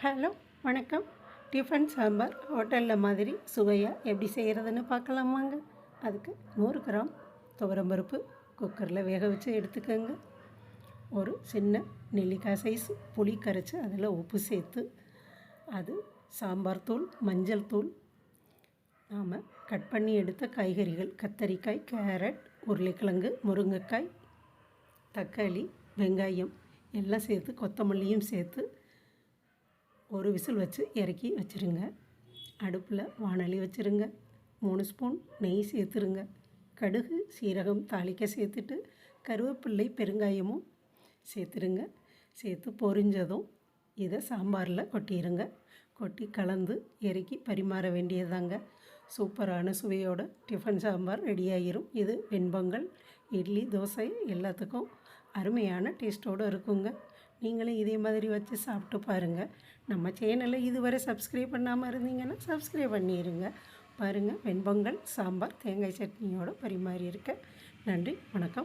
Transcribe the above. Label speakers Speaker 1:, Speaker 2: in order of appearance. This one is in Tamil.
Speaker 1: ஹலோ வணக்கம். டிஃபன் சாம்பார் ஹோட்டலில் மாதிரி சுவையாக எப்படி செய்கிறதுன்னு பார்க்கலாமாங்க. அதுக்கு 100 கிராம் துவரம்பருப்பு குக்கரில் வேக வச்சு எடுத்துக்கோங்க. ஒரு சின்ன நெல்லிக்காய் சைஸ் புளி கரைச்சி அதில் உப்பு சேர்த்து அது சாம்பார் தூள், மஞ்சள் தூள், நாம் கட் பண்ணி எடுத்த காய்கறிகள் கத்தரிக்காய், கேரட், உருளைக்கிழங்கு, முருங்கைக்காய், தக்காளி, வெங்காயம் எல்லாம் சேர்த்து கொத்தமல்லியும் சேர்த்து ஒரு விசில் வச்சு இறக்கி வச்சுருங்க. அடுப்பில் வாணலி வச்சுருங்க. 3 ஸ்பூன் நெய் சேர்த்துருங்க. கடுகு, சீரகம் தாளிக்க சேர்த்துட்டு கருவேப்பிள்ளை, பெருங்காயமும் சேர்த்துருங்க. சேர்த்து பொரிஞ்சதும் இதை சாம்பாரில் கொட்டிடுங்க. கொட்டி கலந்து இறக்கி பரிமாற வேண்டியதாங்க. சூப்பரான சுவையோட டிஃபன் சாம்பார் ரெடி ஆகிரும். இது வெண்பொங்கல், இட்லி, தோசை எல்லாத்துக்கும் அருமையான டேஸ்ட்டோடு இருக்குங்க. நீங்களும் இதே மாதிரி வச்சு சாப்பிட்டு பாருங்கள். நம்ம சேனலை இதுவரை சப்ஸ்கிரைப் பண்ணாமல் இருந்தீங்கன்னா சப்ஸ்கிரைப் பண்ணிடுங்க. பாருங்கள், வெண்பொங்கல், சாம்பார், தேங்காய் சட்னியோடு பரிமாறி இருக்க. நன்றி, வணக்கம்.